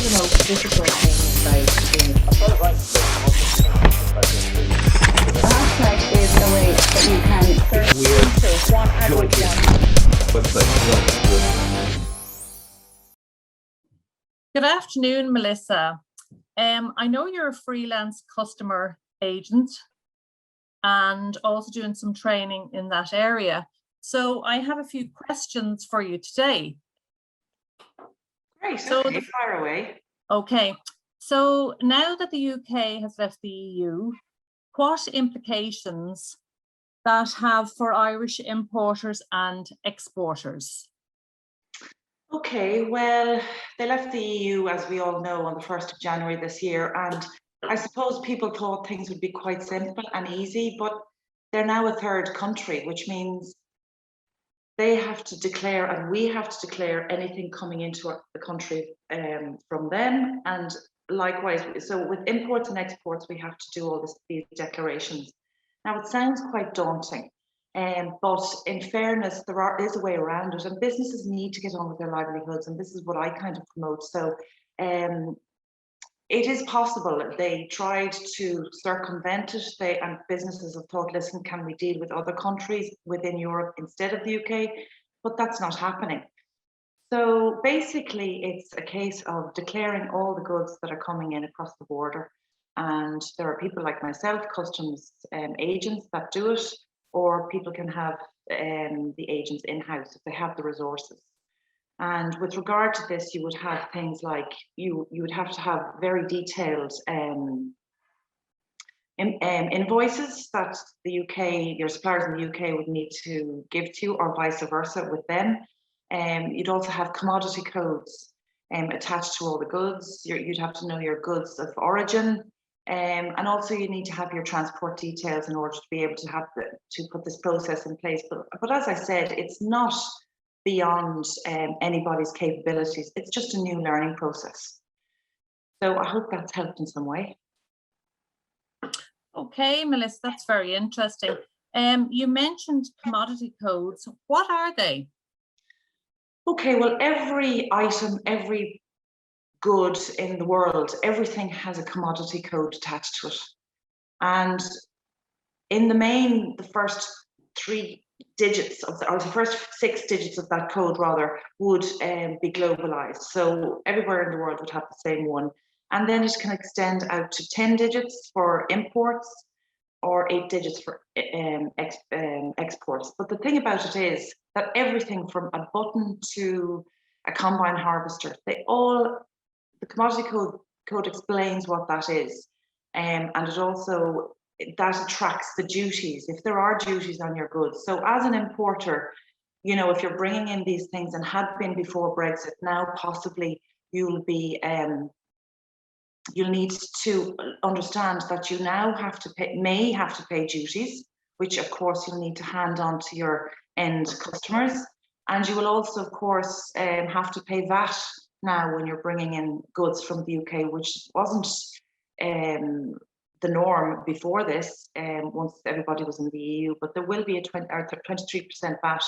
of the most difficult things about doing it? The hashtag is a way that you can search into what adults want. Good afternoon, Melissa. I know you're a freelance customer agent and also doing some training in that area. So I have a few questions for you today. Great, so okay, fire away. Okay, so now that the UK has left the EU, what implications that have for Irish importers and exporters? Okay, well, they left the EU, as we all know, on the 1st of January this year, and I suppose people thought things would be quite simple and easy, but they're now a third country, which means they have to declare, and we have to declare anything coming into the country from them, and likewise, so with imports and exports, we have to do all these declarations. Now, it sounds quite daunting, but in fairness, there is a way around it, and businesses need to get on with their livelihoods, and this is what I kind of promote. So it is possible. They tried to circumvent it, and businesses have thought, listen, can we deal with other countries within Europe instead of the UK? But that's not happening. So basically, it's a case of declaring all the goods that are coming in across the border. And there are people like myself, customs agents that do it, or people can have the agents in-house if they have the resources. And with regard to this, you would have things like, you would have to have very detailed invoices that the UK, your suppliers in the UK would need to give to you, or vice versa with them. You'd also have commodity codes attached to all the goods. You'd have to know your goods of origin. And also you need to have your transport details in order to be able to have to put this process in place. But as I said, it's not beyond anybody's capabilities. It's just a new learning process. So I hope that's helped in some way. Okay, Melissa, that's very interesting. You mentioned commodity codes. What are they? Okay, well, every item, every good in the world, everything has a commodity code attached to it. And in the main, the first 3 digits of or the first 6 digits of that code rather would be globalized. So everywhere in the world would have the same one. And then it can extend out to 10 digits for imports or 8 digits for exports. But the thing about it is that everything from a button to a combine harvester, the commodity code explains what that is. And it also, that attracts the duties, if there are duties on your goods. So as an importer, you know, if you're bringing in these things and had been before Brexit, now possibly you'll be, you'll need to understand that you now may have to pay duties, which of course you'll need to hand on to your end customers. And you will also, of course, have to pay VAT now when you're bringing in goods from the UK, which wasn't the norm before this, once everybody was in the EU, but there will be a 23% VAT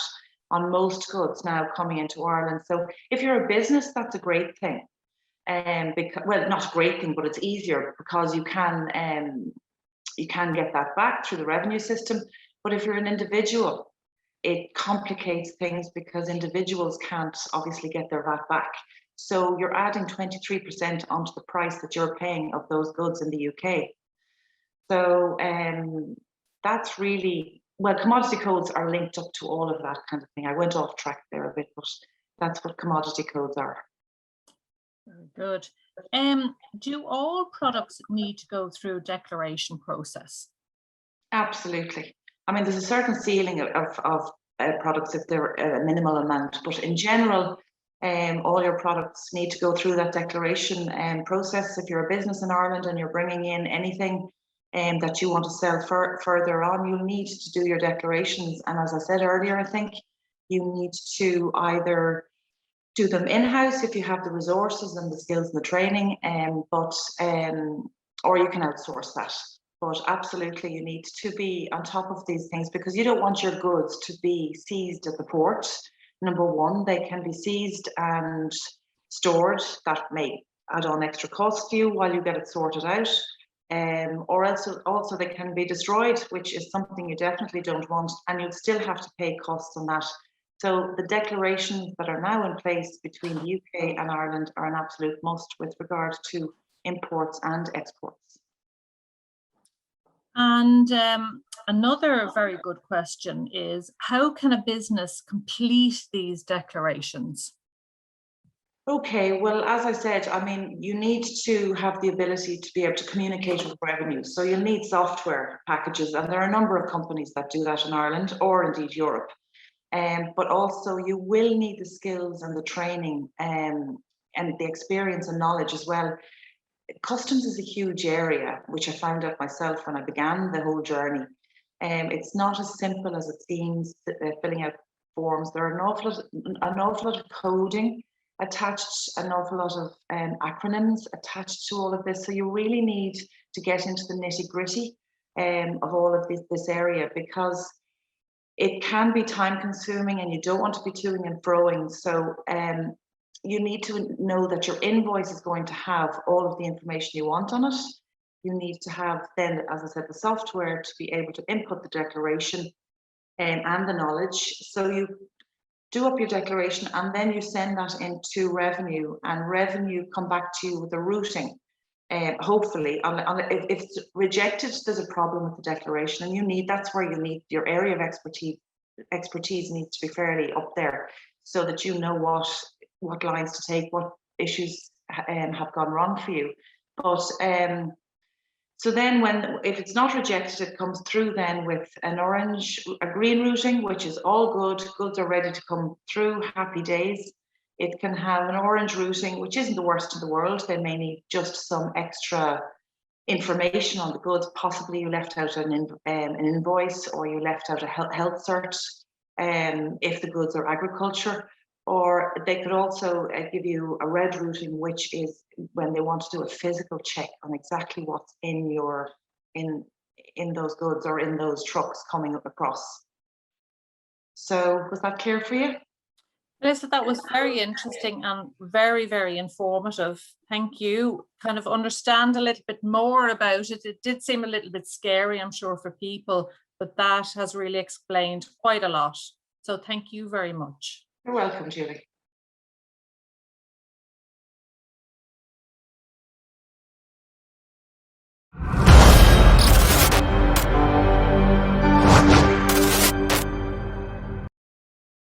on most goods now coming into Ireland. So if you're a business, that's a great thing. Because, well, not a great thing, but it's easier because you can get that back through the revenue system. But if you're an individual, it complicates things because individuals can't obviously get their VAT back. So you're adding 23% onto the price that you're paying of those goods in the UK. So that's really, well, commodity codes are linked up to all of that kind of thing. I went off track there a bit, but that's what commodity codes are. Very good. Do all products need to go through a declaration process? Absolutely. I mean, there's a certain ceiling of products if they're a minimal amount, but in general, all your products need to go through that declaration process. If you're a business in Ireland and you're bringing in anything that you want to sell further on, you'll need to do your declarations. And as I said earlier, I think you need to either do them in-house if you have the resources and the skills and the training, or you can outsource that. But absolutely, you need to be on top of these things because you don't want your goods to be seized at the port. Number one, they can be seized and stored. That may add on extra cost to you while you get it sorted out. Or else also they can be destroyed, which is something you definitely don't want, and you'll still have to pay costs on that. So the declarations that are now in place between the UK and Ireland are an absolute must with regard to imports and exports. And another very good question is, how can a business complete these declarations? Okay, well, as I said, I mean, you need to have the ability to be able to communicate with revenue. So you'll need software packages, and there are a number of companies that do that in Ireland or indeed Europe. But also you will need the skills and the training and the experience and knowledge as well. Customs is a huge area, which I found out myself when I began the whole journey. It's not as simple as it seems, filling out forms. There are an awful lot of coding attached, an awful lot of acronyms attached to all of this. So you really need to get into the nitty-gritty of all of this area, because it can be time consuming and you don't want to be toing and froing. So you need to know that your invoice is going to have all of the information you want on it. You need to have then, as I said, the software to be able to input the declaration and the knowledge. So you do up your declaration and then you send that into revenue, and revenue come back to you with a routing. Hopefully, if it's rejected, there's a problem with the declaration, and that's where you need your area of expertise needs to be fairly up there, so that you know what lines to take, what issues have gone wrong for you. But so then if it's not rejected, it comes through then with a green routing, which is all good. Goods are ready to come through, happy days. It can have an orange routing, which isn't the worst in the world. They may need just some extra information on the goods. Possibly you left out an invoice, or you left out a health cert if the goods are agriculture. Or they could also give you a red routing, which is when they want to do a physical check on exactly what's in those goods or in those trucks coming across. So was that clear for you? Melissa, that was very interesting and very, very informative. Thank you. Kind of understand a little bit more about it. It did seem a little bit scary, I'm sure, for people, but that has really explained quite a lot. So thank you very much. You're welcome, Julie.